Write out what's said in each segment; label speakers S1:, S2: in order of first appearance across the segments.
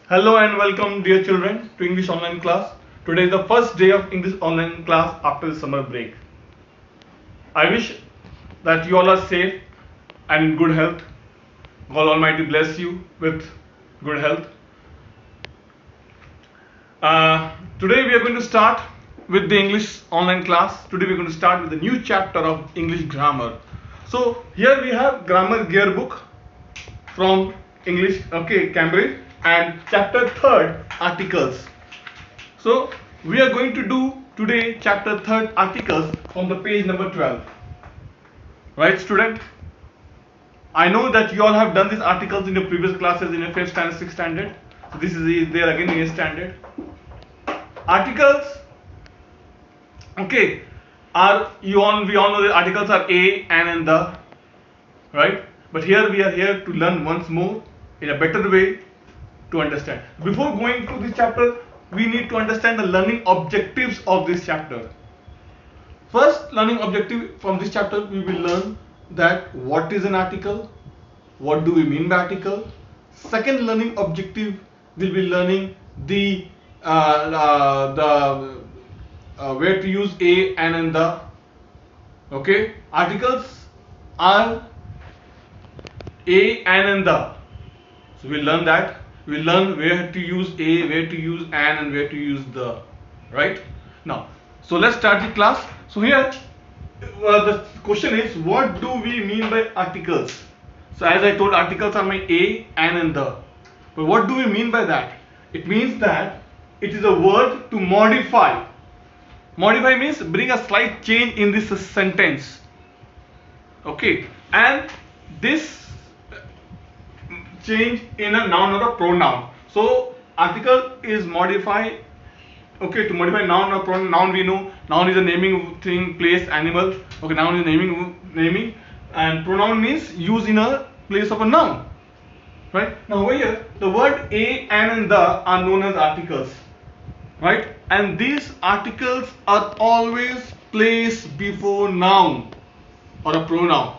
S1: Hello and welcome dear children to English online class. Today is the first day of English online class after the summer break. I wish that you all are safe and in good health. God Almighty bless you with good health. Today we are going to start with the English online class. Today we are going to start with a new chapter of English grammar. So here we have grammar gearbook from English, Cambridge, and chapter 3rd articles. So we are going to do today chapter 3rd articles from the page number 12. Right, student? I know that you all have done these articles in your previous classes in your 5th standard, 6th standard. So this is there again in your standard. Articles, okay, we all know the articles are a, an, and the, right? But here we are here to learn once more in a better way to understand. Before going to this chapter, we need to understand the learning objectives of this chapter. First learning objective from this chapter, we will learn that what is an article, what do we mean by article. Second learning objective will be learning the where to use a, an, and the. Okay, articles are a, an, and the. So we'll learn that. We'll learn where to use a, where to use an, and where to use the. Right? Now, so let's start the class. So here the question is, what do we mean by articles? So as I told, articles are my a, an, and the. But what do we mean by that? It means that it is a word to modify. Modify means bring a slight change in this sentence. Okay, and this change in a noun or a pronoun. So article is modify, okay, to modify noun or pronoun. Noun we know, noun is a naming thing, place, animal. Okay, noun is naming, and pronoun means use in a place of a noun. Right? Now over here, the word a, an, and the are known as articles. Right? And these articles are always placed before noun or a pronoun.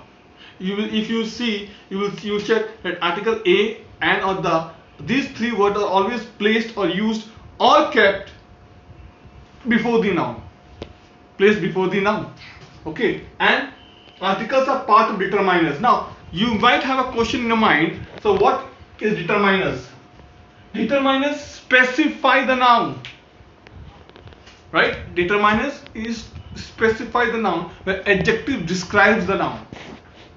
S1: If you see, you will check that article a, an, or the, these three words are always placed or used or kept before the noun. Placed before the noun. Okay, and articles are part of determiners. Now you might have a question in your mind. So what is determiners? Determiners specify the noun. Right? Determiners is specify the noun where adjective describes the noun.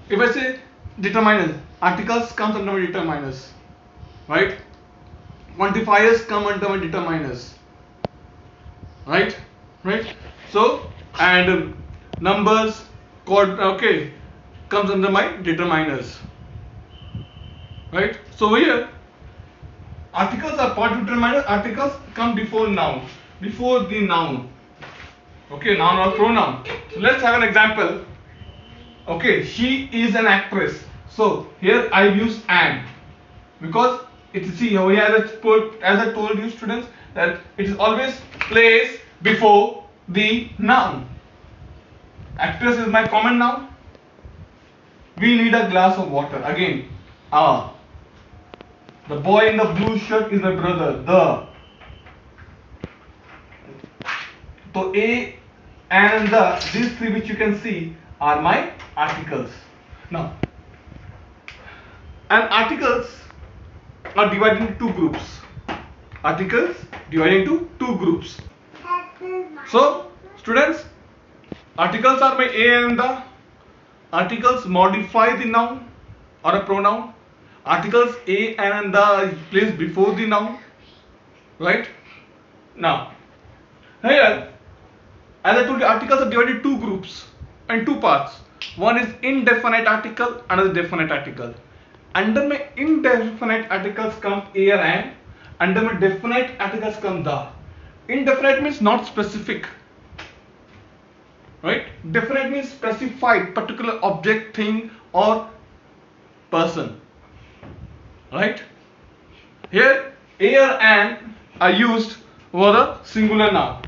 S1: If I say determiners, articles comes under my determiners. Right? Quantifiers come under my determiners. Right? So, and numbers, code, okay, comes under my determiners. Right? So here, articles are part of determiners. Articles come before noun, before the noun. Okay, noun or pronoun. So let's have an example. Okay, she is an actress. So here I use an, because see over here as I told you students that it is always placed before the noun. Actress is my common noun. We need a glass of water. Again, the boy in the blue shirt is my brother. So a, and the, these three which you can see are my articles. Now, and articles are divided into two groups. Articles divided into two groups. So, students, articles are my a and the. Articles modify the noun or a pronoun. Articles a, an, and the are placed before the noun. Right? Now, here, as I told you, articles are divided into two groups and two parts. One is indefinite article, another definite article. Under my indefinite articles come a or an. Under my definite articles come the. Indefinite means not specific. Right? Definite means specified, particular object, thing, or person. Right? Here, a or an are used for the singular noun.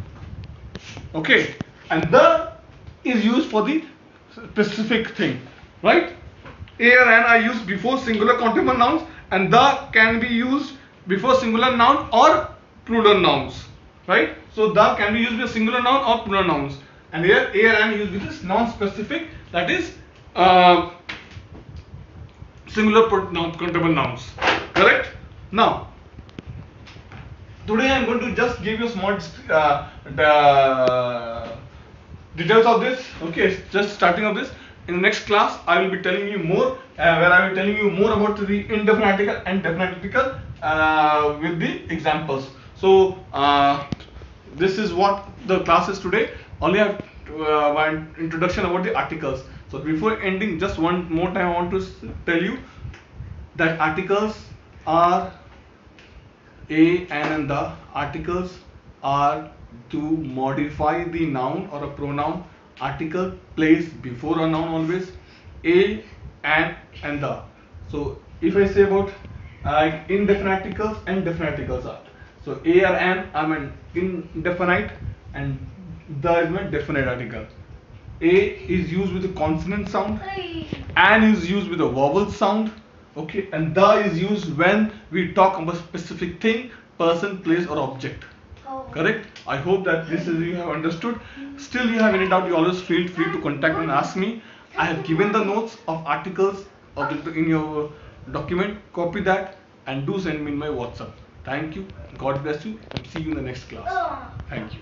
S1: Okay, and the is used for the specific thing. Right? A or an are used before singular countable nouns, and the can be used before singular noun or plural nouns, right? So the can be used with singular noun or plural nouns, and here a and used with this non-specific, that is singular countable nouns. Correct? Now, today I am going to just give you small the details of this. Okay, just starting of this. In the next class, I will be telling you more, where I will be telling you more about the indefinite article and definite article with the examples. So this is what the class is today. Only have one introduction about the articles. So before ending, just one more time I want to tell you that articles are and the articles are to modify the noun or a pronoun. Article placed before a noun always. A and the. So if I say about indefinite articles and definite articles are. So a or an are meant indefinite and the is meant definite article. A is used with a consonant sound, an is used with a vowel sound, okay, and the is used when we talk about specific thing, person, place, or object. Correct? I hope that this is you have understood. Still, you have any doubt, you always feel free to contact and ask me. I have given the notes of articles in your document. Copy that and do send me in my WhatsApp. Thank you. God bless you. And see you in the next class. Thank you.